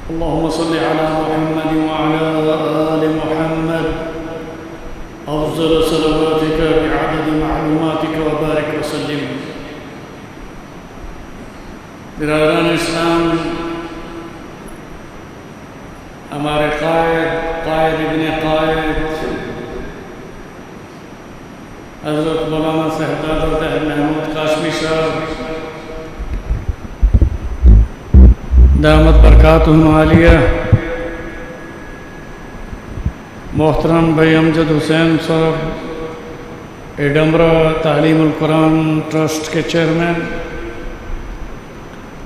اللهم صل على محمد وعلى آل محمد أفضل صلواتك بعدد معلوماتك وبارك وسلم. برادران اسلام، ہمارے قائد ابن قائد حضرت مولانا صاحب محمود قاسمی صاحب دامت برکاتہم عالیہ، محترم بھائی امجد حسین صاحب ایڈمبرا تعلیم القرآن ٹرسٹ کے چیئرمین،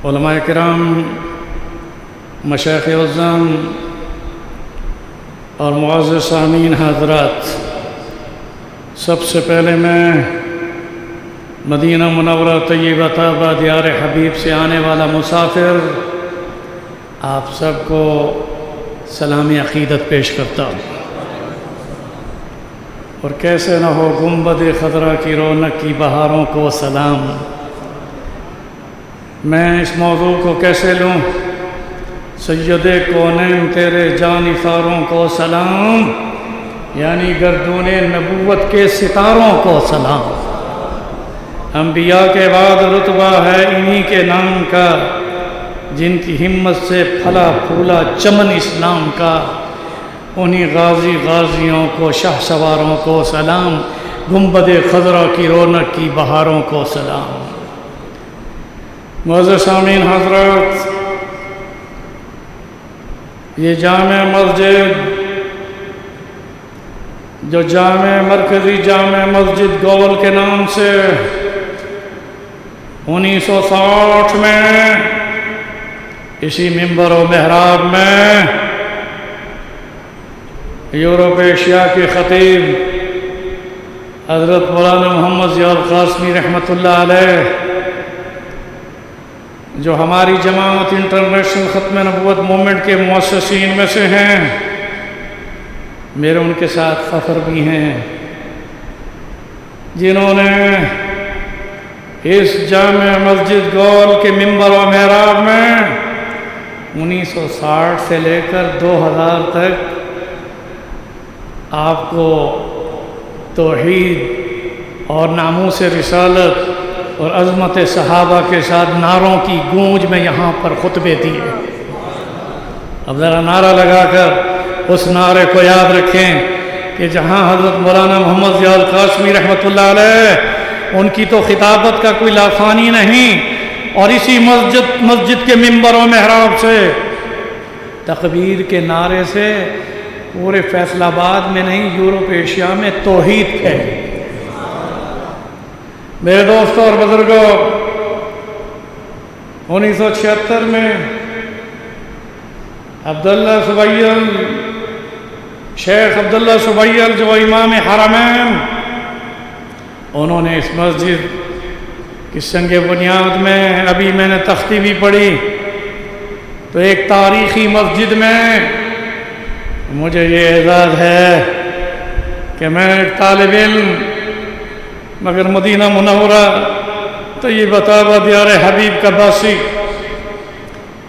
علماء کرام، مشائخ اعظام اور معزز سامعین حضرات، سب سے پہلے میں مدینہ منورہ طیبہ طیبہ دیار حبیب سے آنے والا مسافر آپ سب کو سلامی عقیدت پیش کرتا ہوں، اور کیسے نہ ہو گنبد خضرا کی رونق کی بہاروں کو سلام۔ میں اس موضوع کو کیسے لوں؟ سید کونین تیرے جانثاروں کو سلام، یعنی گردون نبوت کے ستاروں کو سلام۔ انبیاء کے بعد رتبہ ہے انہی کے نام کا، جن کی ہمت سے پھلا پھولا چمن اسلام کا۔ انہی غازیوں کو، شاہ سواروں کو سلام، گنبد خضرا کی رونق کی بہاروں کو سلام۔ معزز سامعین حضرات، یہ جامع مسجد جو مرکزی جامع مسجد گول کے نام سے 1960 میں اسی منبر و محراب میں یورپ ایشیا کے خطیب حضرت مولانا محمد ضیاء القاسمی رحمۃ اللہ علیہ، جو ہماری جماعت انٹرنیشنل ختم نبوت موومنٹ کے مؤسسین میں سے ہیں، میرے ان کے ساتھ فخر بھی ہیں، جنہوں نے اس جامع مسجد گول کے منبر و محراب میں 1960 سے لے کر 2000 تک آپ کو توحید اور ناموس رسالت اور عظمت صحابہ کے ساتھ نعروں کی گونج میں یہاں پر خطبے دیے۔ اب ذرا نعرہ لگا کر اس نعرے کو یاد رکھیں کہ جہاں حضرت مولانا محمد ضیاء القاسمی رحمۃ اللہ علیہ، ان کی تو خطابت کا کوئی لافانی نہیں، اور اسی مسجد کے منبر و محراب سے تکبیر کے نعرے سے پورے فیصل آباد میں نہیں، یورپ ایشیا میں توحید پھیلی۔ میرے دوستوں اور بزرگوں، 1976 میں شیخ عبداللہ سبیل جو امام حرمین، انہوں نے اس مسجد کی سنگ بنیاد میں، ابھی میں نے تختی بھی پڑھی، تو ایک تاریخی مسجد میں مجھے یہ اعزاز ہے کہ میں ایک طالب علم مگر مدینہ منورہ طیبہ طیبہ دیار حبیب کا باسی،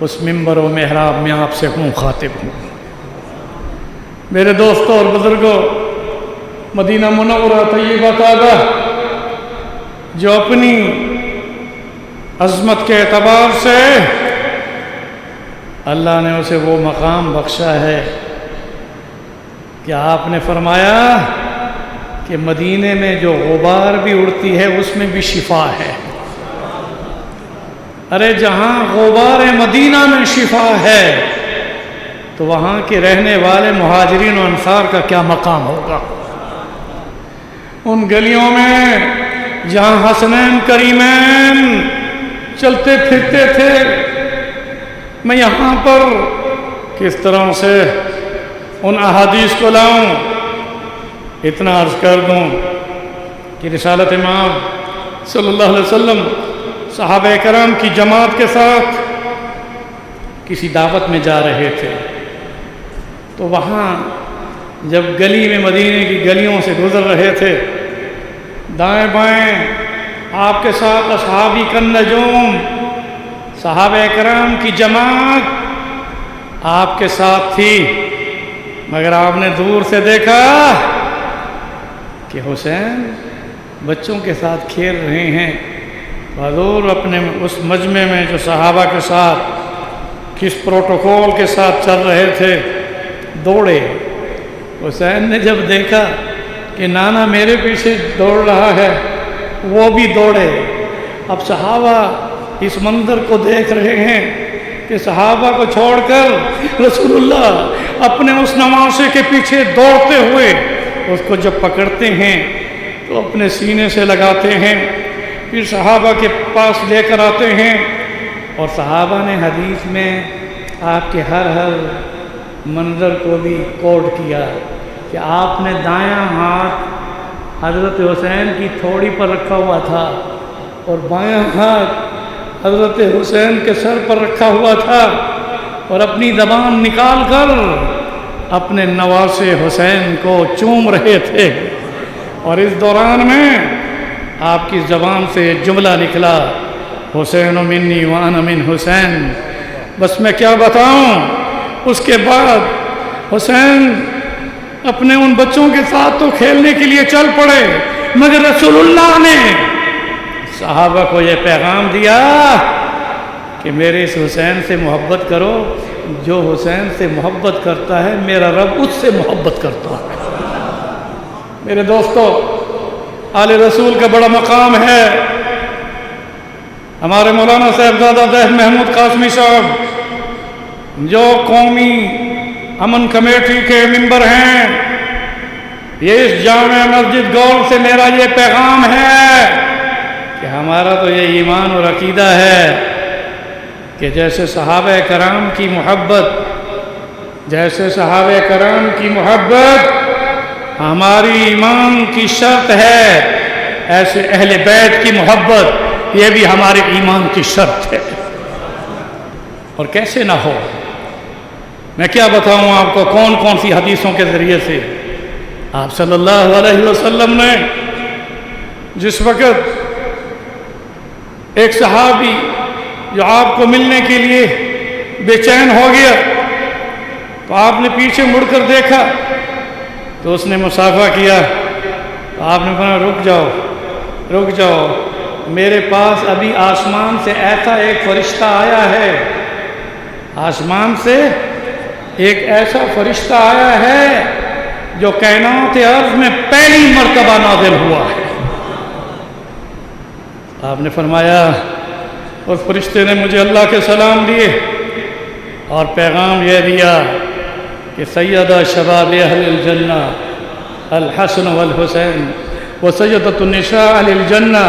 اس منبر و محراب میں آپ سے خاطب ہوں۔ میرے دوستوں اور بزرگوں، مدینہ منورہ طیبہ طیبہ جو اپنی عظمت کے اعتبار سے اللہ نے اسے وہ مقام بخشا ہے کہ آپ نے فرمایا کہ مدینے میں جو غبار بھی اڑتی ہے اس میں بھی شفا ہے۔ ارے جہاں غبار مدینہ میں شفا ہے تو وہاں کے رہنے والے مہاجرین و انصار کا کیا مقام ہوگا؟ ان گلیوں میں جہاں حسنین کریمین چلتے پھرتے تھے، میں یہاں پر کس طرح سے ان احادیث کو لاؤں؟ اتنا عرض کر دوں کہ رسالت امام صلی اللہ علیہ وسلم صحابہ کرام کی جماعت کے ساتھ کسی دعوت میں جا رہے تھے، تو وہاں جب گلی میں مدینے کی گلیوں سے گزر رہے تھے، دائیں بائیں آپ کے ساتھ اصحابی کن نجوم صحابہ کرام کی جماعت آپ کے ساتھ تھی، مگر آپ نے دور سے دیکھا کہ حسین بچوں کے ساتھ کھیل رہے ہیں۔ حضور اپنے اس مجمع میں جو صحابہ کے ساتھ کس پروٹوکول کے ساتھ چل رہے تھے، دوڑے۔ حسین نے جب دیکھا کہ نانا میرے پیچھے دوڑ رہا ہے، وہ بھی دوڑے۔ اب صحابہ اس منظر کو دیکھ رہے ہیں کہ صحابہ کو چھوڑ کر رسول اللہ اپنے اس نواسے کے پیچھے دوڑتے ہوئے اس کو جب پکڑتے ہیں تو اپنے سینے سے لگاتے ہیں، پھر صحابہ کے پاس لے کر آتے ہیں۔ اور صحابہ نے حدیث میں آپ کے ہر منظر کو بھی کوڈ کیا کہ آپ نے دایاں ہاتھ حضرت حسین کی تھوڑی پر رکھا ہوا تھا اور بایاں ہاتھ حضرت حسین کے سر پر رکھا ہوا تھا، اور اپنی زبان نکال کر اپنے نواسے حسین کو چوم رہے تھے۔ اور اس دوران میں آپ کی زبان سے جملہ نکلا، حسین منی وانا من حسین۔ بس میں کیا بتاؤں، اس کے بعد حسین اپنے ان بچوں کے ساتھ تو کھیلنے کے لیے چل پڑے، مگر رسول اللہ نے صحابہ کو یہ پیغام دیا کہ میرے اس حسین سے محبت کرو، جو حسین سے محبت کرتا ہے میرا رب اس سے محبت کرتا ہے۔ میرے دوستو، آل رسول کا بڑا مقام ہے۔ ہمارے مولانا صاحبزادہ زاہد محمود قاسمی صاحب جو قومی امن کمیٹی کے ممبر ہیں، یہ اس جامع مسجد گول سے میرا یہ پیغام ہے کہ ہمارا تو یہ ایمان اور عقیدہ ہے کہ جیسے صحابہ کرام کی محبت، جیسے صحابہ کرام کی محبت ہماری ایمان کی شرط ہے، ایسے اہل بیت کی محبت یہ بھی ہمارے ایمان کی شرط ہے۔ اور کیسے نہ ہو، میں کیا بتاؤں آپ کو کون کون سی حدیثوں کے ذریعے سے آپ صلی اللہ علیہ وسلم نے جس وقت ایک صحابی جو آپ کو ملنے کے لیے بے چین ہو گیا تو آپ نے پیچھے مڑ کر دیکھا تو اس نے مصافحہ کیا، تو آپ نے کہا رک جاؤ، میرے پاس ابھی آسمان سے ایسا ایک فرشتہ آیا ہے، آسمان سے ایک ایسا فرشتہ آیا ہے جو کائنات ارض میں پہلی مرتبہ نازل ہوا ہے۔ آپ نے فرمایا اس فرشتے نے مجھے اللہ کے سلام دیے اور پیغام یہ دیا کہ سیدہ شباب اہل الجنہ الحسن والحسین و سیدۃ النساء اہل الجنہ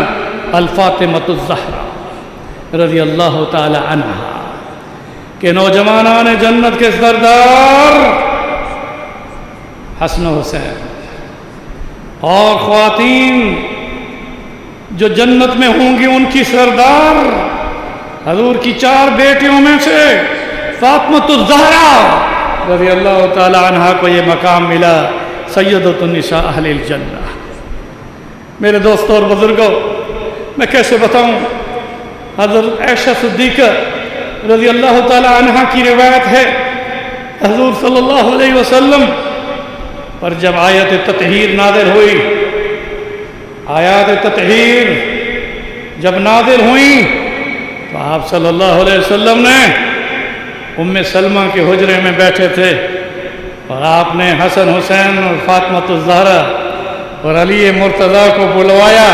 الفاطمۃ الزہرا رضی اللہ تعالی عنہا، کہ نوجوانان جنت کے سردار حسن و حسین، اور خواتین جو جنت میں ہوں گی ان کی سردار حضور کی 4 بیٹیوں میں سے فاطمۃ الزہرا رضی اللہ تعالی عنہا کو یہ مقام ملا، سیدۃ النساء اہل الجنہ۔ میرے دوستوں اور بزرگوں، میں کیسے بتاؤں، حضرت عائشہ صدیقہ رضی اللہ تعالی عنہا کی روایت ہے، حضور صلی اللہ علیہ وسلم پر جب آیت تطہیر نازل ہوئی، آیات تطہیر جب نازل ہوئیں تو آپ صلی اللہ علیہ وسلم نے ام سلمہ کے حجرے میں بیٹھے تھے اور آپ نے حسن حسین اور فاطمۃ الزہرا اور علی مرتضیٰ کو بلوایا۔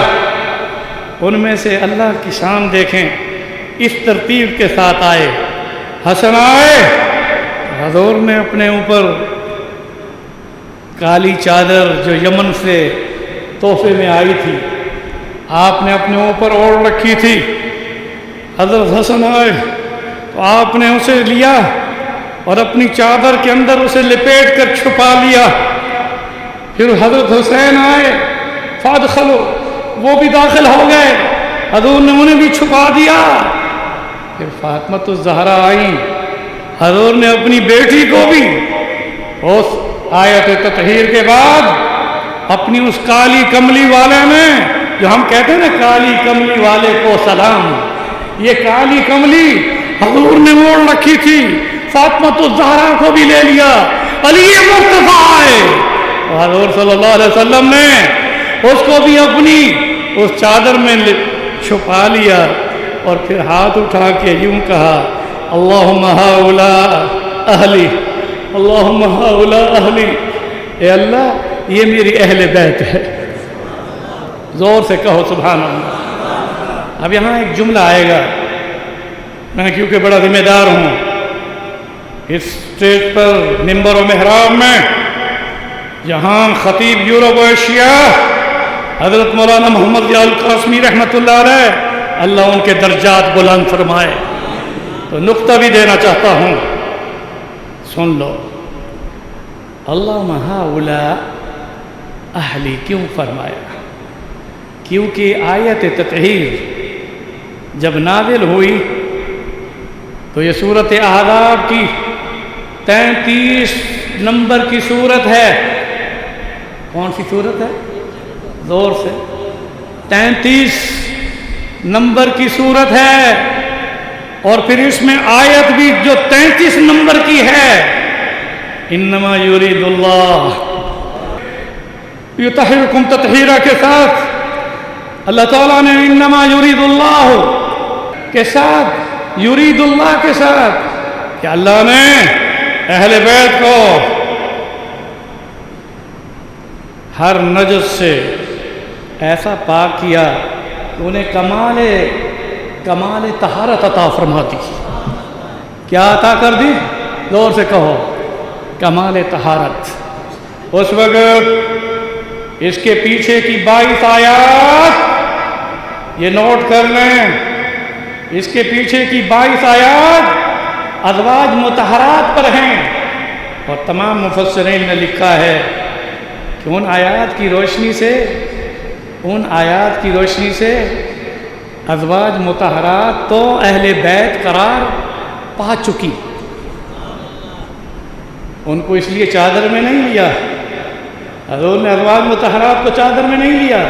ان میں سے اللہ کی شان دیکھیں، اس ترتیب کے ساتھ آئے۔ حسن آئے، حضور نے اپنے اوپر کالی چادر جو یمن سے تحفے میں آئی تھی آپ نے اپنے اوپر اوڑھ رکھی تھی۔ حضرت حسن آئے تو آپ نے اسے لیا اور اپنی چادر کے اندر اسے لپیٹ کر چھپا لیا۔ پھر حضرت حسین آئے، فادخلوا، وہ بھی داخل ہو گئے، حضور نے انہیں بھی چھپا دیا۔ پھر فاطمۃ الزہرا آئیں، حضور نے اپنی بیٹی کو بھی اس آیت تطہیر کے بعد اپنی اس کالی کملی والے میں، جو ہم کہتے ہیں نا کالی کملی والے کو سلام، یہ کالی کملی حضور نے موڑ رکھی تھی، فاطمۃ الزہرا کو بھی لے لیا، علی مرتضیٰ ہے، اور حضور صلی اللہ علیہ وسلم نے اس کو بھی اپنی اس چادر میں چھپا لیا، اور پھر ہاتھ اٹھا کے یوں کہا اللہم ہؤلاء اہلی، اللہم ہؤلاء اہلی، اے اللہ یہ میری اہل بیت ہے۔ زور سے کہو سبحان اللہ۔ اب یہاں ایک جملہ آئے گا، میں کیونکہ بڑا ذمہ دار ہوں اس اسٹیج پر ممبر و محراب میں، جہاں خطیب یورپ و ایشیا حضرت مولانا محمد ضیاء القاسمی رحمۃ اللہ علیہ، اللہ ان کے درجات بلند فرمائے، تو نقطہ بھی دینا چاہتا ہوں، سن لو۔ اللہم ہؤلاء اہلی کیوں فرمایا؟ کیونکہ آیت تطہیر جب نازل ہوئی تو یہ سورۃ احزاب کی 33 نمبر کی سورت ہے۔ کون سی سورت ہے؟ زور سے، 33 نمبر کی سورت ہے، اور پھر اس میں آیت بھی جو 33 نمبر کی ہے، انما یرید اللہ یطہرکم تطہیرہ کے ساتھ اللہ تعالیٰ نے انما یرید اللہ کے ساتھ، یرید اللہ کے ساتھ، کہ اللہ نے اہل بیت کو ہر نجس سے ایسا پاک کیا کہ انہیں کمال طہارت عطا فرما دی۔ کیا عطا کر دی؟ زور سے کہو، کمال طہارت۔ اس وقت اس کے پیچھے کی 22 آیات یہ نوٹ کر لیں، اس کے پیچھے کی 22 آیات ازواج مطہرات پر ہیں، اور تمام مفسرین نے لکھا ہے کہ ان آیات کی روشنی سے ازواج مطہرات تو اہل بیت قرار پا چکی، ان کو اس لیے چادر میں نہیں لیا، حضور نے ازواج مطہرات کو چادر میں نہیں لیا،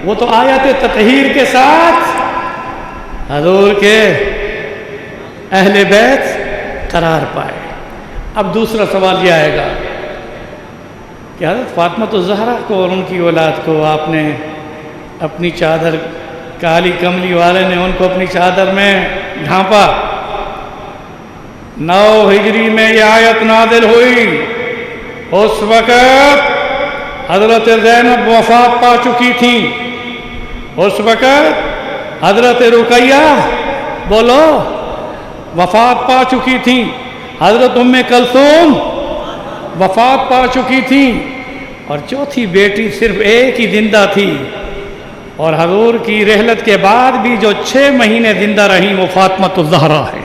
وہ تو آیت تطہیر کے ساتھ حضور کے اہل بیت قرار پائے۔ اب دوسرا سوال یہ آئے گا کہ حضرت فاطمۃ الزہرا کو اور ان کی اولاد کو آپ نے اپنی چادر، کالی کملی والے نے ان کو اپنی چادر میں ڈھانپا۔ 9 ہجری میں یہ آیت نازل ہوئی، اس وقت حضرت زینب وفات پا چکی تھیں، اس وقت حضرت رقیہ بولو وفات پا چکی تھیں، حضرت ام کلثوم وفات پا چکی تھیں، اور چوتھی بیٹی صرف ایک ہی زندہ تھی، اور حضور کی رحلت کے بعد بھی جو 6 مہینے زندہ رہیں وہ فاطمۃ الزہرا ہے۔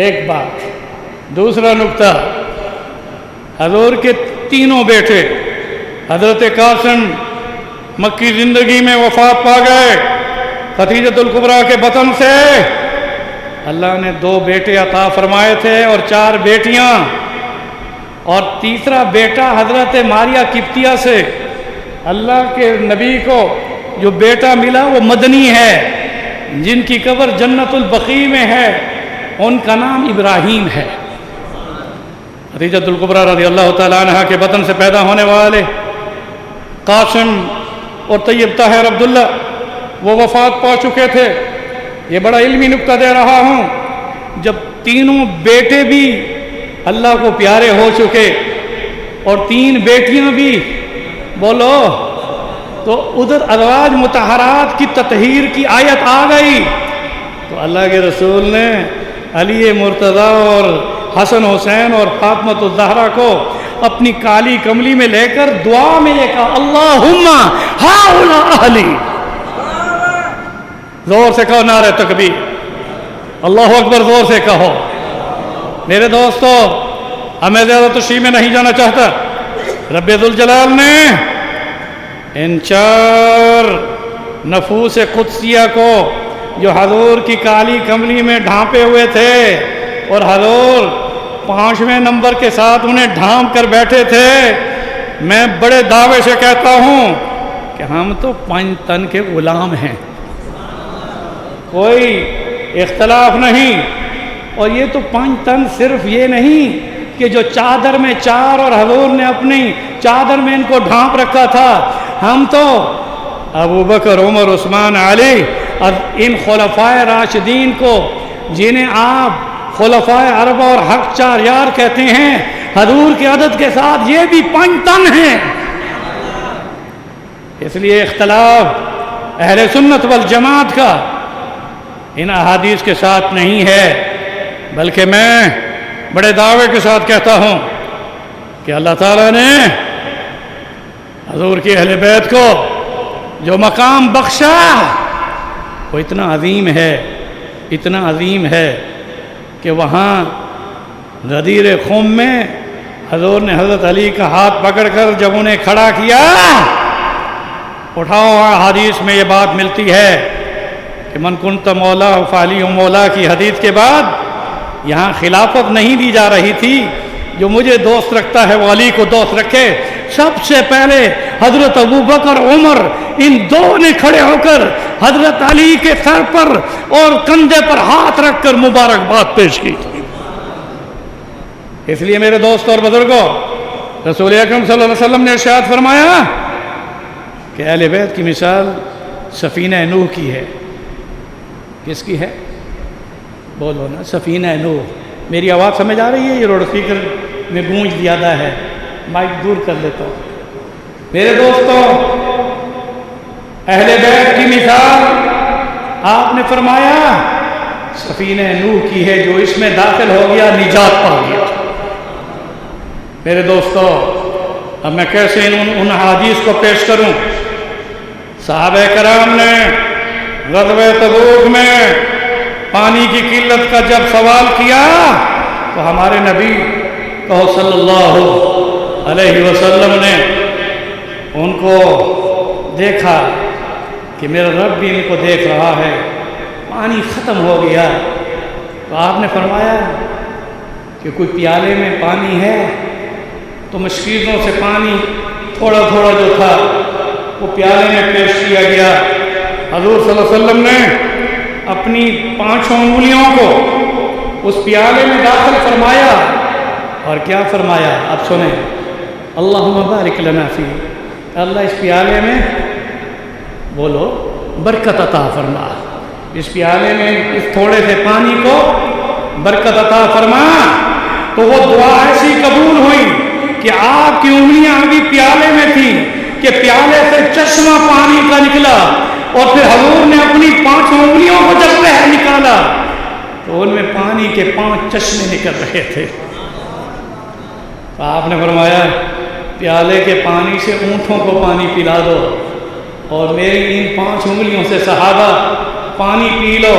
ایک بات۔ دوسرا نقطہ، حضور کے تینوں بیٹے حضرت قاسم مکی زندگی میں وفات پا گئے، خدیجۃ الکبریٰ کے بطن سے اللہ نے 2 بیٹے عطا فرمائے تھے اور 4 بیٹیاں، اور تیسرا بیٹا حضرت ماریہ قبطیہ سے اللہ کے نبی کو جو بیٹا ملا وہ مدنی ہے، جن کی قبر جنت البقیع میں ہے، ان کا نام ابراہیم ہے۔ خدیجۃ الکبریٰ رضی اللہ تعالیٰ عنہ کے بطن سے پیدا ہونے والے قاسم اور طیب طاہر عبداللہ وہ وفات پا چکے تھے۔ یہ بڑا علمی نکتہ دے رہا ہوں، جب تینوں بیٹے بھی اللہ کو پیارے ہو چکے اور 3 بیٹیاں بھی بولو، تو ادھر ازواج مطہرات کی تطہیر کی آیت آ گئی، تو اللہ کے رسول نے علی مرتضیٰ اور حسن حسین اور فاطمۃ الزہرا کو اپنی کالی کملی میں لے کر دعا میں یہ کہا اللہم ہؤلاء اہلی۔ زور سے کہو نعرہ تکبیر، اللہ اکبر، زور سے کہو۔ میرے دوستو، اب میں زیادہ تشریح میں نہیں جانا چاہتا۔ رب ذوالجلال نے ان 4 نفوس قدسیہ کو جو حضور کی کالی کملی میں ڈھانپے ہوئے تھے، اور حضور 5ویں نمبر کے ساتھ انہیں ڈھانپ کر بیٹھے تھے، میں بڑے دعوے سے کہتا ہوں کہ ہم تو 5 تن کے غلام ہیں، کوئی اختلاف نہیں۔ اور یہ تو 5 تن صرف یہ نہیں کہ جو چادر میں 4 اور حضور نے اپنی چادر میں ان کو ڈھانپ رکھا تھا، ہم تو ابو بکر، عمر، عثمان، علی اور ان خلفائے راشدین کو جنہیں آپ خلفائے اربعہ اور حق 4 یار کہتے ہیں، حضور کی عدد کے ساتھ یہ بھی 5 تن ہیں۔ اس لیے اختلاف اہل سنت والجماعت کا ان احادیث کے ساتھ نہیں ہے، بلکہ میں بڑے دعوے کے ساتھ کہتا ہوں کہ اللہ تعالیٰ نے حضور کی اہل بیت کو جو مقام بخشا وہ اتنا عظیم ہے، اتنا عظیم ہے کہ وہاں غدیر خم میں حضور نے حضرت علی کا ہاتھ پکڑ کر جب انہیں کھڑا کیا، اٹھاؤ حدیث میں یہ بات ملتی ہے کہ من کنت مولا فعلی مولا کی حدیث کے بعد یہاں خلافت نہیں دی جا رہی تھی، جو مجھے دوست رکھتا ہے وہ علی کو دوست رکھے۔ سب سے پہلے حضرت ابو بکر، عمر، ان دو نے کھڑے ہو کر حضرت علی کے سر پر اور کندھے پر ہاتھ رکھ کر مبارکباد پیش کی۔ اس لیے میرے دوست اور بزرگوں، رسول اکرم صلی اللہ علیہ وسلم نے ارشاد فرمایا کہ اہل بیت کی مثال سفینہ نوح کی ہے۔ کس کی ہے؟ بولو نا، سفینہ نوح۔ میری آواز سمجھ آ رہی ہے؟ یہ روڈ اسپیکر میں گونج زیادہ ہے، مائک دور کر لیتا ہوں۔ میرے دوستوں، اہل بیت کی مثال آپ نے فرمایا سفینہ نوح کی ہے، جو اس میں داخل ہو گیا نجات پا گیا۔ میرے دوستوں، اب میں کیسے ان حدیث کو پیش کروں؟ صحابہ کرام نے غزوہ تبوک میں پانی کی قلت کا جب سوال کیا تو ہمارے نبی کہو صلی اللہ علیہ وسلم نے ان کو دیکھا کہ میرا رب بھی ان کو دیکھ رہا ہے، پانی ختم ہو گیا۔ تو آپ نے فرمایا کہ کوئی پیالے میں پانی ہے؟ تو مشکیزوں سے پانی تھوڑا تھوڑا جو تھا وہ پیالے میں پیش کیا گیا۔ حضور صلی اللہ علیہ وسلم نے اپنی 5 انگلیوں کو اس پیالے میں داخل فرمایا اور کیا فرمایا؟ اب سنیں، اللہم بارک لنا فی، اللہ اس پیالے میں بولو برکت عطا فرما، اس پیالے میں اس تھوڑے سے پانی کو برکت عطا فرما۔ تو وہ دعا ایسی قبول ہوئی کہ آپ کی انگلیاں ابھی پیالے میں تھیں کہ پیالے سے چشمہ پانی کا نکلا، اور پھر حضور نے اپنی 5 انگلیوں کو جب باہر نکالا تو ان میں پانی کے 5 چشمے نکل رہے تھے۔ تو آپ نے فرمایا پیالے کے پانی سے اونٹوں کو پانی پلا دو، اور میری ان 5 انگلیوں سے صحابہ پانی پی لو۔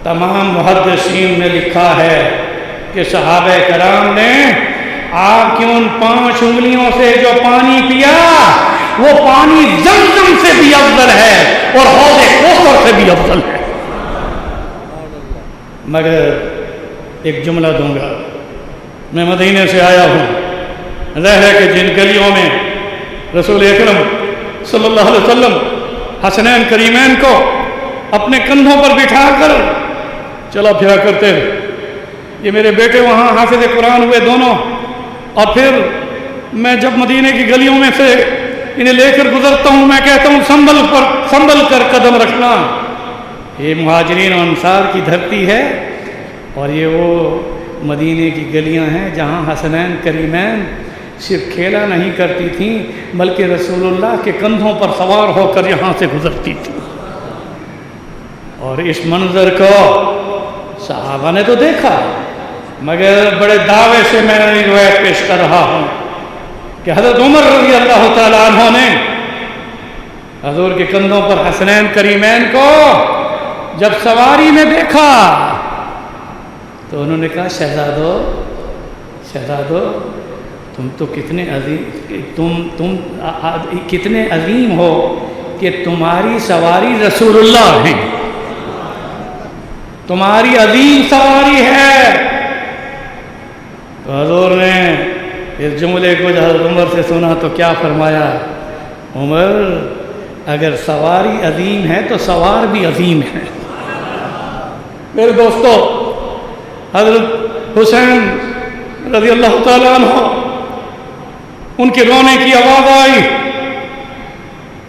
تمام محدثین نے لکھا ہے کہ صحابہ کرام نے آپ کی ان 5 انگلیوں سے جو پانی پیا وہ پانی زمزم سے بھی افضل ہے اور حوض کوثر سے بھی افضل ہے۔ مگر ایک جملہ دوں گا، میں مدینے سے آیا ہوں، ظاہر ہے کہ جن گلیوں میں رسول اکرم صلی اللہ علیہ وسلم حسنین کریمین کو اپنے کندھوں پر بٹھا کر چلا پھرا کرتے ہیں، یہ میرے بیٹے وہاں حافظ قرآن ہوئے دونوں، اور پھر میں جب مدینے کی گلیوں میں سے انہیں لے کر گزرتا ہوں میں کہتا ہوں سنبھل کر قدم رکھنا۔ یہ مہاجرین و انصار کی دھرتی ہے، اور یہ وہ مدینے کی گلیاں ہیں جہاں حسنین کریمین صرف کھیلا نہیں کرتی تھیں بلکہ رسول اللہ کے کندھوں پر سوار ہو کر یہاں سے گزرتی تھی۔ اور اس منظر کو صحابہ نے تو دیکھا، مگر بڑے دعوے سے میں نے روایت پیش کر رہا ہوں کہ حضرت عمر رضی اللہ تعالیٰ عنہ نے حضور کے کندھوں پر حسنین کریمین کو جب سواری میں دیکھا تو انہوں نے کہا شہزادو تم تو کتنے عظیم تم کتنے عظیم ہو کہ تمہاری سواری رسول اللہ ہیں، تمہاری عظیم سواری ہے۔ تو حضور نے اس جملے کو جب حضرت عمر سے سنا تو کیا فرمایا؟ عمر اگر سواری عظیم ہے تو سوار بھی عظیم ہے۔ میرے دوستو، حضرت حسین رضی اللہ تعالیٰ عنہ ان کے رونے کی آواز آئی.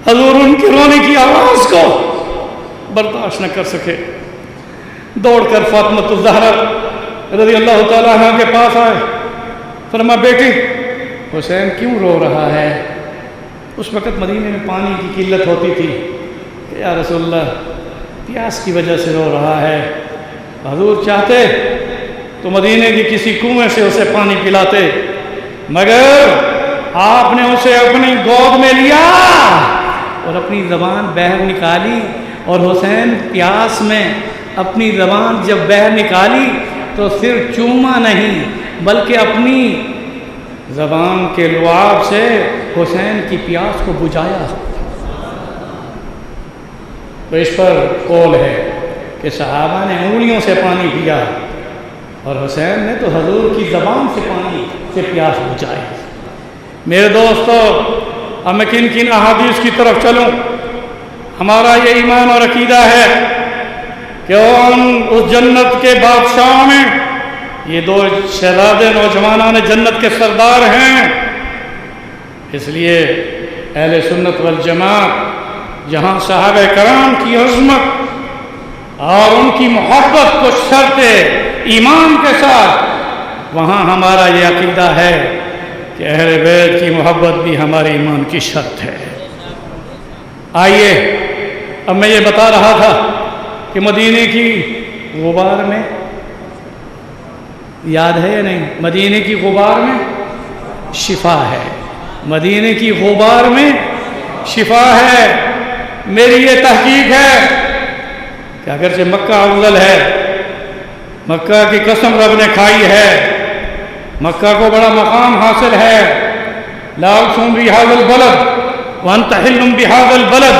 حضور ان کے رونے کی آواز کو برداشت نہ کر سکے, دوڑ کر فاطمہ الزہرا رضی اللہ تعالیٰ عنہ کے پاس آئے. فرمایا بیٹی حسین کیوں رو رہا ہے؟ اس وقت مدینے میں پانی کی قلت ہوتی تھی. کہ یا رسول اللہ پیاس کی وجہ سے رو رہا ہے. حضور چاہتے تو مدینے کی کسی کنویں سے اسے پانی پلاتے, مگر آپ نے اسے اپنی گود میں لیا اور اپنی زبان باہر نکالی, اور حسین پیاس میں اپنی زبان جب باہر نکالی تو صرف چوما نہیں بلکہ اپنی زبان کے لعاب سے حسین کی پیاس کو بجھایا. تو اس پر قول ہے کہ صحابہ نے انگلیوں سے پانی پیا اور حسین نے تو حضور کی زبان سے پانی سے پیاس بجھائی. میرے دوستو, اب میں کن کن احادیث کی طرف چلوں؟ ہمارا یہ ایمان اور عقیدہ ہے کہ اس جنت کے بادشاہوں میں یہ دو شہزادے نوجوانان جنت کے سردار ہیں. اس لیے اہل سنت والجماعت جہاں صحابہ کرام کی عظمت اور ان کی محبت کو شرط ایمان کے ساتھ, وہاں ہمارا یہ عقیدہ ہے کہ اہل بیت کی محبت بھی ہمارے ایمان کی شرط ہے. آئیے اب میں یہ بتا رہا تھا کہ مدینے کی غبار میں, یاد ہے یا نہیں, مدینے کی غبار میں شفا ہے. مدینے کی غبار میں شفا ہے. میری یہ تحقیق ہے کہ اگرچہ مکہ افضل ہے, مکہ کی قسم رب نے کھائی ہے, مکہ کو بڑا مقام حاصل ہے. لا اقسم بهذا البلد وانت حل بهذا البلد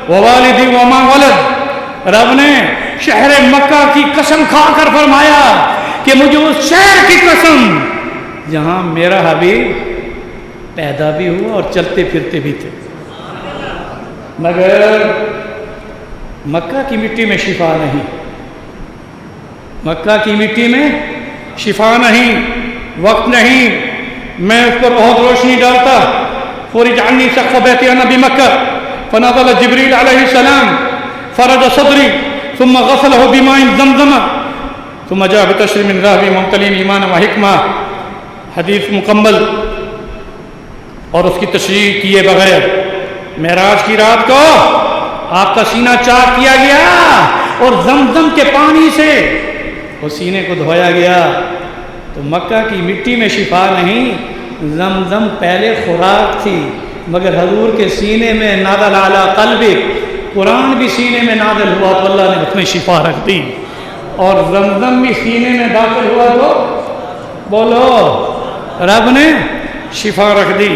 ووالد وما ولد. رب نے شہر مکہ کی قسم کھا کر فرمایا کہ مجھے اس شہر کی قسم جہاں میرا حبیب پیدا بھی ہوا اور چلتے پھرتے بھی تھے. مگر مکہ کی مٹی میں شفا نہیں, مکہ کی مٹی میں شفا نہیں, وقت نہیں. میں اس پر بہت روشنی ڈالتا. فرج عنی سقف بیت نبی مکہ فنزل جبریل علیہ السلام فرج صدری ثم غسله بماء زمزم ثم جاء بتشریم ذهبی ممتلئ ایمانا وحکمہ. حدیث مکمل اور اس کی تشریح کیے بغیر معراج کی رات کو آپ کا سینہ چاک کیا گیا اور زمزم کے پانی سے وہ سینے کو دھویا گیا. تو مکہ کی مٹی میں شفا نہیں, زمزم پہلے خوراک تھی, مگر حضور کے سینے میں نازل علی قلبک, قرآن بھی سینے میں نازل ہوا تو اللہ نے اس میں شفا رکھ دی, اور زمزم بھی سینے میں داخل ہوا تو بولو رب نے شفا رکھ دی.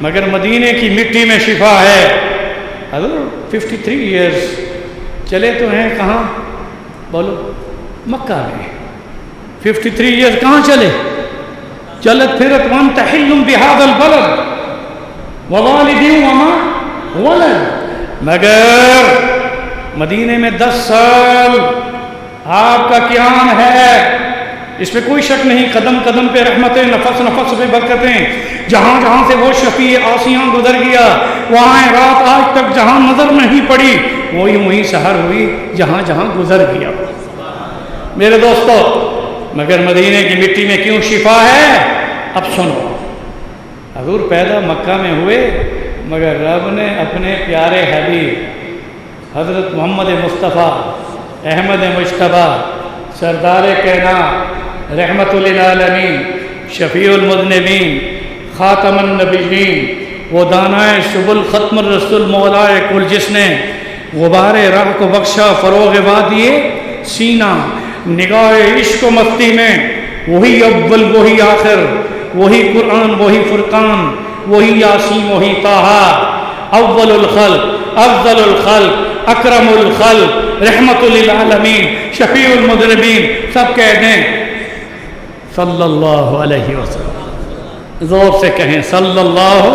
مگر مدینے کی مٹی میں شفا ہے. حضور 53 ایئرز چلے تو ہیں کہاں؟ بولو مکہ میں. 53 ایئرز کہاں چلے؟ چلت پھرت وانت حل بهذا البلد ووالد وما ولد. مگر مدینے میں 10 سال آپ کا قیام ہے, اس پہ کوئی شک نہیں. قدم قدم پہ رحمتیں, نفس نفس پہ برکتیں. جہاں جہاں سے وہ شفیع آسیاں گزر گیا, وہاں رات آج تک جہاں نظر نہیں پڑی وہی سحر ہوئی جہاں جہاں گزر گیا. میرے دوستو, مگر مدینے کی مٹی میں کیوں شفا ہے؟ اب سنو. حضور پیدا مکہ میں ہوئے, مگر رب نے اپنے پیارے حبیب حضرت محمد مصطفیٰ احمد مجتبیٰ سردار کائنات رحمت للعالمین شفیع المذنبین خاتم النبیین وہ دانائے سبل ختم الرسول مولائے کل, جس نے غبار راہ کو بخشا فروغ وادی سینہ, نگاہ عشق و مستی میں وہی اول وہی آخر, وہی قرآن وہی فرقان, وہی یاسین وہی طٰہٰ. اول الخلق افضل الخلق اکرم الخلق رحمت للعالمین شفیع المذنبین. سب کہہ دیں صلی اللہ علیہ وسلم. زور سے کہیں صلی اللہ,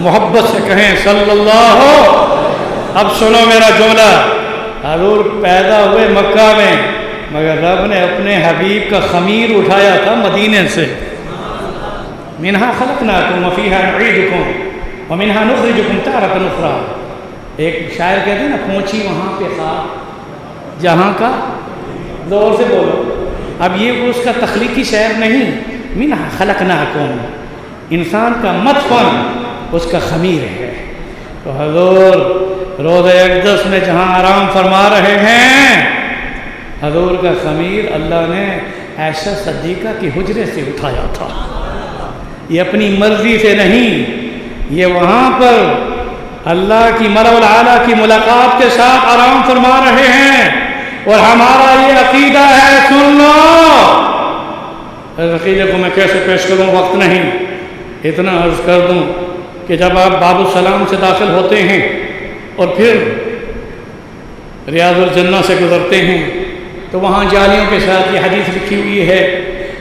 محبت سے کہیں صلی اللہ. اب سنو میرا جملہ. حضور پیدا ہوئے مکہ میں, مگر رب نے اپنے حبیب کا خمیر اٹھایا تھا مدینے سے. منہا خلقناکم وفیہا نعیدکم ومنہا نخرجکم تارۃ اخری. ایک شاعر کہتے ہیں نا پہنچی وہاں پہ خاک جہاں کا، زور سے بولو. اب یہ وہ اس کا تخلیقی شعر نہیں. منہا خلقناکم، انسان کا مدفن اس کا خمیر ہے. تو حضور روضہ اقدس میں جہاں آرام فرما رہے ہیں، حضور کا خمیر اللہ نے عائشہ صدیقہ کی حجرے سے اٹھایا تھا. یہ اپنی مرضی سے نہیں، یہ وہاں پر اللہ کی ملأ الاعلیٰ کی ملاقات کے ساتھ آرام فرما رہے ہیں. اور ہمارا یہ عقیدہ ہے، سن لو. اس عقیدے کو میں کیسے پیش کروں، وقت نہیں. اتنا عرض کر دوں کہ جب آپ باب السلام سے داخل ہوتے ہیں اور پھر ریاض الجنہ سے گزرتے ہیں تو وہاں جالیوں کے ساتھ یہ حدیث لکھی ہوئی ہے،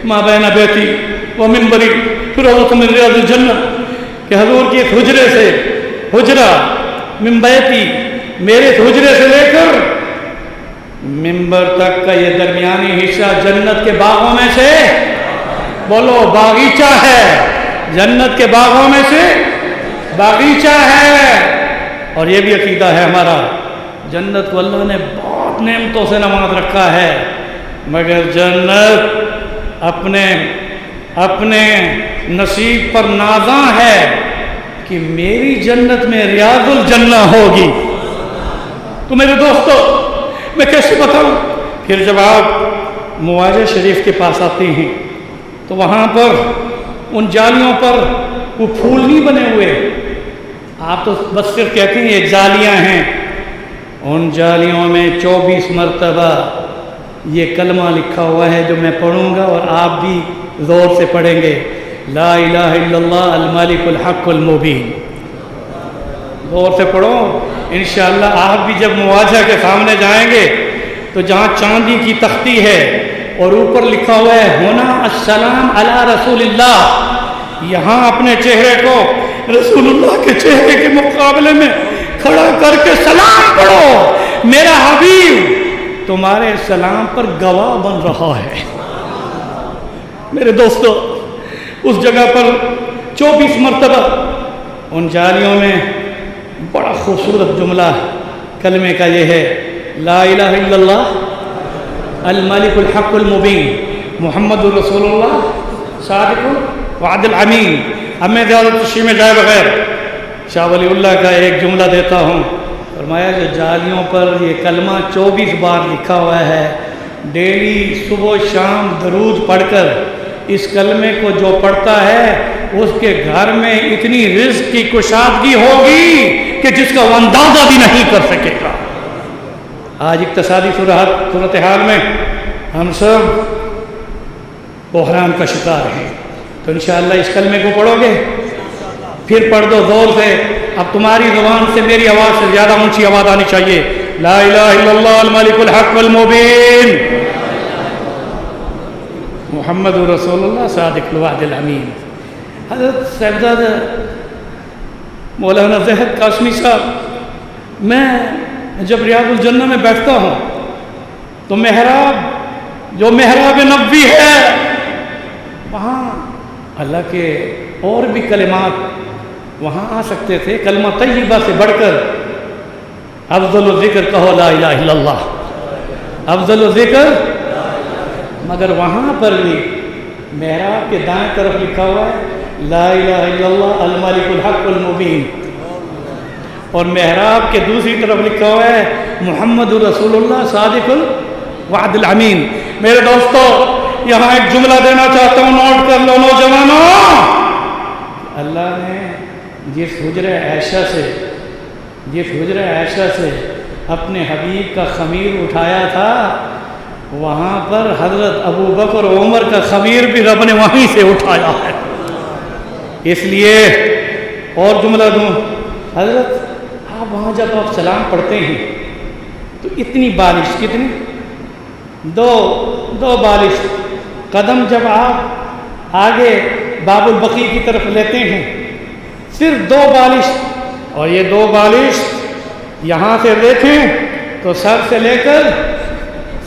ما بین بیتی و منبری روضۃ من ریاض الجنہ، کہ حضور کی اس حجرے سے، حجرہ من بیتی، میرے اس حجرے سے لے کر منبر تک کا یہ درمیانی حصہ جنت کے باغوں میں سے، بولو باغیچہ ہے، جنت کے باغوں میں سے باغیچہ ہے. اور یہ بھی عقیدہ ہے ہمارا، جنت کو اللہ نے بہت نعمتوں سے نواز رکھا ہے، مگر جنت اپنے نصیب پر نازاں ہے کہ میری جنت میں ریاض الجنہ ہوگی. تو میرے دوستو میں کیسے بتاؤں. پھر جب آپ مواجہ شریف کے پاس آتے ہیں تو وہاں پر ان جالیوں پر وہ پھول نہیں بنے ہوئے، آپ تو بس صرف کہتے ہیں یہ جالیاں ہیں. ان جالیوں میں 24 مرتبہ یہ کلمہ لکھا ہوا ہے جو میں پڑھوں گا اور آپ بھی زور سے پڑھیں گے، لا الہ الا اللہ الملک الحق المبین. زور سے پڑھو. انشاءاللہ آپ بھی جب مواجہ کے سامنے جائیں گے تو جہاں چاندی کی تختی ہے اور اوپر لکھا ہوا ہے ہونا السلام علی رسول اللہ، یہاں اپنے چہرے کو رسول اللہ کے چہرے کے مقابلے میں کھڑا کر کے سلام پڑھو. میرا حبیب تمہارے سلام پر گواہ بن رہا ہے. میرے دوستو اس جگہ پر 24 مرتبہ ان جالیوں میں بڑا خوبصورت جملہ کلمے کا یہ ہے، لا الہ الا اللہ الملک الحق المبین محمد الرسول اللہ صادق الوعد الامین. اب میں زیادہ تشریح میں جائے بغیر شاہ ولی اللہ کا ایک جملہ دیتا ہوں. فرمایا جو جالیوں پر یہ کلمہ 24 بار لکھا ہوا ہے، ڈیلی صبح و شام درود پڑھ کر اس کلمے کو جو پڑھتا ہے اس کے گھر میں اتنی رزق کی کشادگی ہوگی کہ جس کا وہ اندازہ بھی نہیں کر سکے گا. آج اقتصادی صورتحال میں ہم سب بحران کا شکار ہیں، تو انشاءاللہ اس کلمے کو پڑھو گے، پھر پڑھ دو زور سے. اب تمہاری زبان سے میری آواز سے زیادہ اونچی آواز آنی چاہیے، لا الہ الا اللہ الملک الحق المبین محمد رسول اللہ صادق الوعد الامین. حضرت صاحبزادہ مولانا زہد قاسمی صاحب، میں جب ریاض الجنہ میں بیٹھتا ہوں تو محراب جو محراب نبوی ہے وہاں اللہ کے اور بھی کلمات وہاں آ سکتے تھے. کلمہ طیبہ سے بڑھ کر افضل الذکر کہو لا الہ الا اللہ، افضل الذکر. مگر وہاں پر بھی محراب کے دائیں طرف لکھا ہوا ہے لا الہ الا اللہ الملک الحق المبین، اور محراب کے دوسری طرف لکھا ہوا ہے محمد رسول اللہ صادق الوعد الامین. میرے دوستو یہاں ایک جملہ دینا چاہتا ہوں، نوٹ کر لو نوجوانوں. اللہ نے جس حجرہ عائشہ سے اپنے حبیب کا خمیر اٹھایا تھا، وہاں پر حضرت ابو بکر و عمر کا خمیر بھی رب نے وہیں سے اٹھایا ہے. اس لیے اور جملہ دوں، حضرت آپ وہاں جب آپ سلام پڑھتے ہیں تو اتنی بالش، کتنی دو بالش قدم جب آپ آگے باب البقیع کی طرف لیتے ہیں، صرف 2 بالش، اور یہ 2 بالش یہاں سے دیکھیں تو سر سے لے کر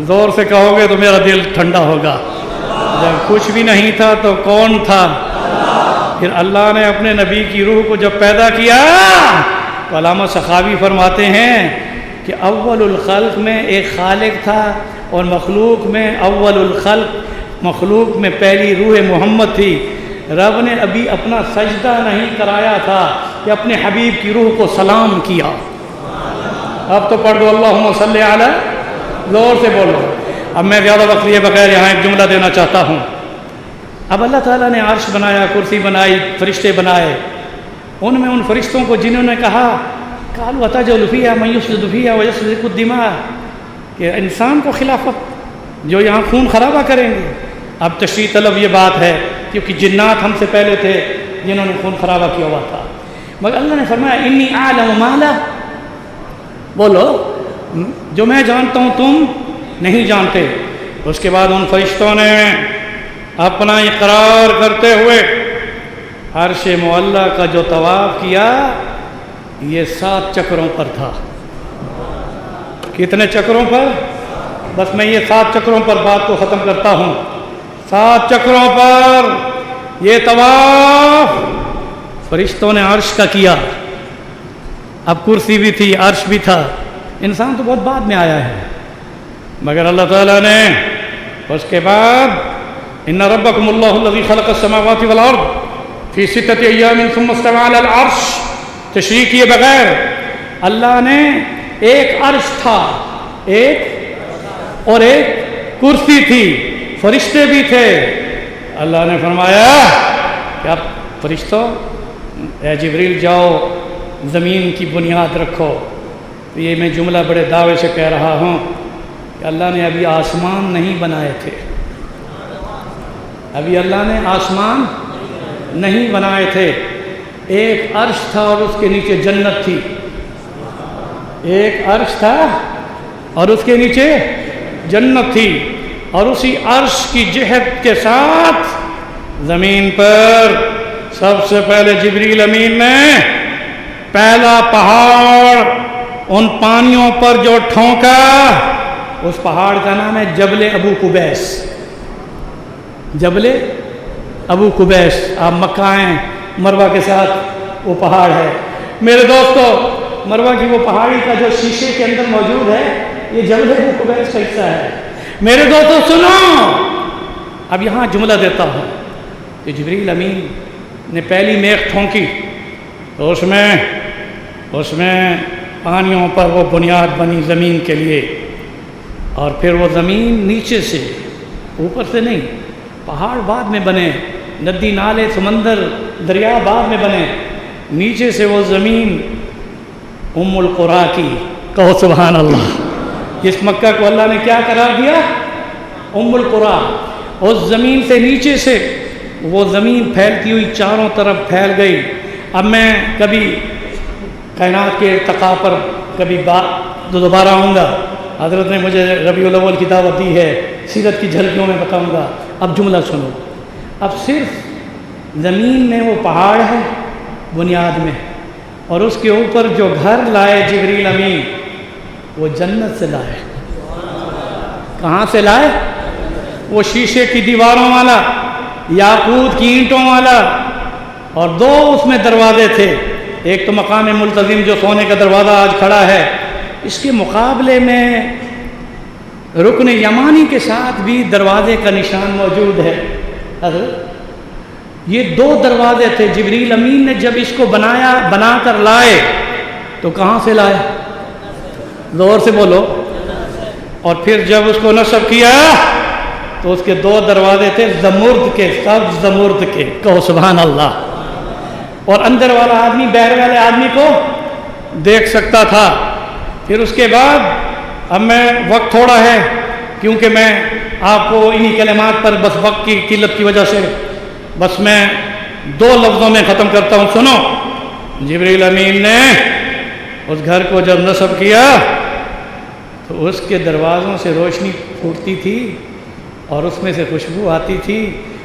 زور سے کہو گے تو میرا دل ٹھنڈا ہوگا. جب کچھ بھی نہیں تھا تو کون تھا؟ پھر اللہ نے اپنے نبی کی روح کو جب پیدا کیا تو علامہ سخاوی فرماتے ہیں کہ اول الخلق میں ایک خالق تھا اور مخلوق میں اول الخلق، مخلوق میں پہلی روح محمد تھی. رب نے ابھی اپنا سجدہ نہیں کرایا تھا کہ اپنے حبیب کی روح کو سلام کیا. اب تو پڑھ دو اللہم صلی علی، زور سے بولو. اب میں زیادہ وقت لیے بغیر یہاں ایک جملہ دینا چاہتا ہوں. اب اللہ تعالیٰ نے عرش بنایا، کرسی بنائی، فرشتے بنائے. ان میں ان فرشتوں کو جنہوں نے کہا قالوا اتجعل فیہا من یفسد فیہا ویسفک الدماء، کہ انسان کو خلافت جو یہاں خون خرابہ کریں گے. اب تشریح طلب یہ بات ہے کیونکہ جنات ہم سے پہلے تھے جنہوں نے خون خرابہ کیا ہوا تھا. مگر اللہ نے فرمایا انی اعلم ما لا، بولو جو میں جانتا ہوں تم نہیں جانتے. اس کے بعد ان فرشتوں نے اپنا اقرار کرتے ہوئے عرش معلیٰ کا جو طواف کیا یہ 7 چکروں پر تھا. کتنے چکروں پر؟ بس میں یہ 7 چکروں پر بات کو ختم کرتا ہوں. 7 چکروں پر یہ طواف فرشتوں نے عرش کا کیا. اب کرسی بھی تھی، عرش بھی تھا. انسان تو بہت بعد میں آیا ہے، مگر اللہ تعالیٰ نے اس کے بعد ان ربکم اللہ الذی خلق السماوات والارض فی 6 ایام ثم استوى علی العرش، تشریح کیے بغیر اللہ نے ایک عرش تھا، ایک اور ایک کرسی تھی، فرشتے بھی تھے. اللہ نے فرمایا کہ اب فرشتوں اے جبریل جاؤ زمین کی بنیاد رکھو. یہ میں جملہ بڑے دعوے سے کہہ رہا ہوں کہ اللہ نے ابھی آسمان نہیں بنائے تھے، ابھی اللہ نے آسمان نہیں بنائے تھے. ایک عرش تھا اور اس کے نیچے جنت تھی. ایک عرش تھا اور اس کے نیچے جنت تھی. اور اسی عرش کی جہت کے ساتھ زمین پر سب سے پہلے جبریل امین نے پہلا پہاڑ ان پانیوں پر جو ٹھونکا، اس پہاڑ کا نام ہے جبل ابو قبیس. جبل ابو قبیس. آپ مکہ آئیں، مروہ کے ساتھ وہ پہاڑ ہے. میرے دوستو مروہ کی وہ پہاڑی کا جو شیشے کے اندر موجود ہے یہ جبل ابو قبیس کا حصہ ہے. میرے دوستو سنو، اب یہاں جملہ دیتا ہوں کہ جبریل امین نے پہلی میخ ٹھونکی تو اس میں پانیوں پر وہ بنیاد بنی زمین کے لیے. اور پھر وہ زمین نیچے سے، اوپر سے نہیں، پہاڑ بعد میں بنے، ندی نالے سمندر دریا بعد میں بنے. نیچے سے وہ زمین ام القریٰ کی، کہو سبحان اللہ. اس مکہ کو اللہ نے کیا قرار دیا؟ ام القریٰ. اس زمین سے نیچے سے وہ زمین پھیلتی ہوئی چاروں طرف پھیل گئی. اب میں کبھی کائنات کے ارتقاء پر کبھی دوبارہ آؤں گا. حضرت نے مجھے ربیع الاول کی دعوت دی ہے، سیرت کی جھلکیوں میں بتاؤں گا. اب جملہ سنو. اب صرف زمین میں وہ پہاڑ ہے بنیاد میں، اور اس کے اوپر جو گھر لائے جبریل امین وہ جنت سے لائے. کہاں سے لائے؟ وہ شیشے کی دیواروں والا، یاقوت کی اینٹوں والا. اور 2 اس میں دروازے تھے. ایک تو مقام ملتزم جو سونے کا دروازہ آج کھڑا ہے، اس کے مقابلے میں رکن یمانی کے ساتھ بھی دروازے کا نشان موجود ہے. یہ 2 دروازے تھے. جبریل امین نے جب اس کو بنا کر لائے تو کہاں سے لائے؟ زور سے بولو. اور پھر جب اس کو نصب کیا تو اس کے 2 دروازے تھے زمرد کے، سبز زمرد کے، کہو سبحان اللہ. اور اندر والا آدمی باہر والے آدمی کو دیکھ سکتا تھا. پھر اس کے بعد اب میں وقت تھوڑا ہے کیونکہ میں آپ کو انہی کلمات پر بس وقت کی قلت کی وجہ سے بس میں 2 لفظوں میں ختم کرتا ہوں. سنو، جبریل امین نے اس گھر کو جب نصب کیا تو اس کے دروازوں سے روشنی پھوٹتی تھی اور اس میں سے خوشبو آتی تھی.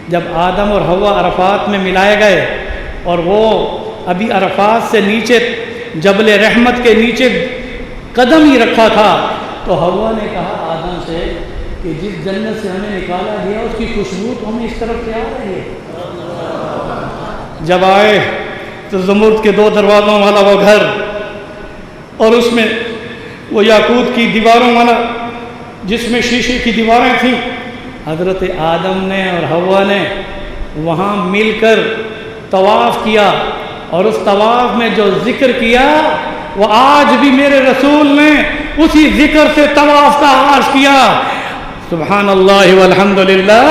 جب آدم اور حوا عرفات میں ملائے گئے اور وہ ابھی عرفات سے نیچے جبل رحمت کے نیچے قدم ہی رکھا تھا تو حوا نے کہا آدم سے کہ جس جنت سے ہمیں نکالا گیا اس کی خوشبو تو ہمیں اس طرف سے آ رہی ہے۔ جب آئے تو زمرد کے 2 دروازوں والا وہ گھر، اور اس میں وہ یاقوت کی دیواروں والا جس میں شیشے کی دیواریں تھیں، حضرت آدم نے اور حوا نے وہاں مل کر طواف کیا، اور اس طواف میں جو ذکر کیا وہ آج بھی میرے رسول نے اسی ذکر سے طواف کا آغاز کیا۔ سبحان اللہ والحمد للہ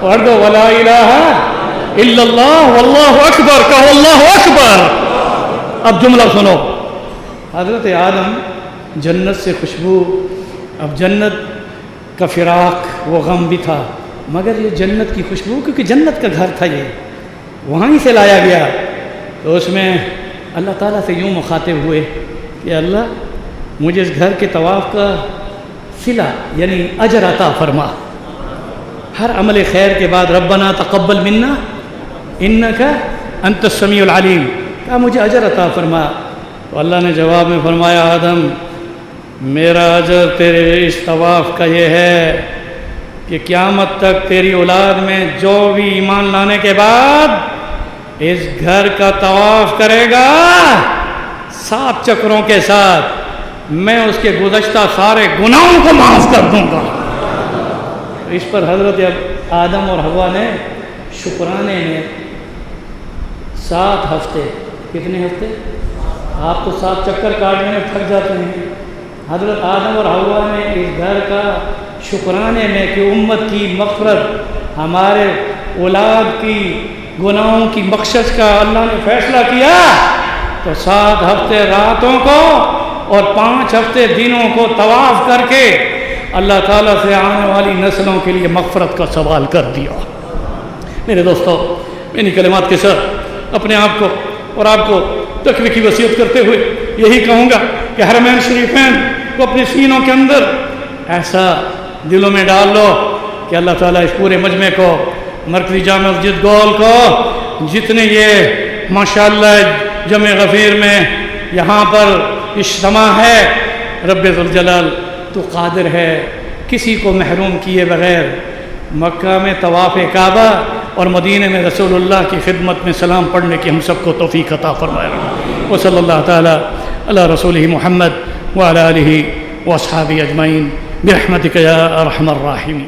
ولا الہ الا اللہ واللہ اکبر، کہو اللہ اکبر۔ اب جملہ سنو، حضرت آدم جنت سے خوشبو، اب جنت کا فراق وہ غم بھی تھا، مگر یہ جنت کی خوشبو کیونکہ جنت کا گھر تھا، یہ وہاں ہی سے لایا گیا، تو اس میں اللہ تعالیٰ سے یوں مخاطب ہوئے کہ اللہ مجھے اس گھر کے طواف کا صلہ یعنی اجر عطا فرما، ہر عمل خیر کے بعد ربنا تقبل منا انک انت السمیع العلیم، کہا مجھے اجر عطا فرما۔ تو اللہ نے جواب میں فرمایا آدم میرا اجر تیرے اس طواف کا یہ ہے کہ قیامت تک تیری اولاد میں جو بھی ایمان لانے کے بعد اس گھر کا طواف کرے گا 7 چکروں کے ساتھ، میں اس کے گزشتہ سارے گناہوں کو معاف کر دوں گا۔ اس پر حضرت آدم اور حوا نے شکرانے میں 7 ہفتے، کتنے ہفتے؟ آپ تو 7 چکر کاٹنے میں تھک جاتے ہیں، حضرت آدم اور حوا نے اس گھر کا شکرانے میں کہ امت کی مغفرت، ہمارے اولاد کی گناہوں کی بخشش کا اللہ نے فیصلہ کیا، تو 7 ہفتے راتوں کو اور 5 ہفتے دنوں کو طواف کر کے اللہ تعالیٰ سے آنے والی نسلوں کے لیے مغفرت کا سوال کر دیا۔ میرے دوستو، انہی کلمات کے ساتھ اپنے آپ کو اور آپ کو تقوی کی وصیت کرتے ہوئے یہی کہوں گا کہ حرمین شریفین کو اپنے سینوں کے اندر ایسا دلوں میں ڈال لو کہ اللہ تعالیٰ اس پورے مجمع کو، مرکزی جامع مسجد گول کو، جتنے یہ ماشاءاللہ جمع غفیر میں یہاں پر اجتماع ہے، رب ذوالجلال تو قادر ہے کسی کو محروم کیے بغیر مکہ میں طواف کعبہ اور مدینہ میں رسول اللہ کی خدمت میں سلام پڑھنے کی ہم سب کو توفیق عطا فرمائے۔ وصلی اللہ تعالی علی رسولہ محمد وعلی آلہ واصحابہ اجمعین برحمتک یا ارحم الراحمین۔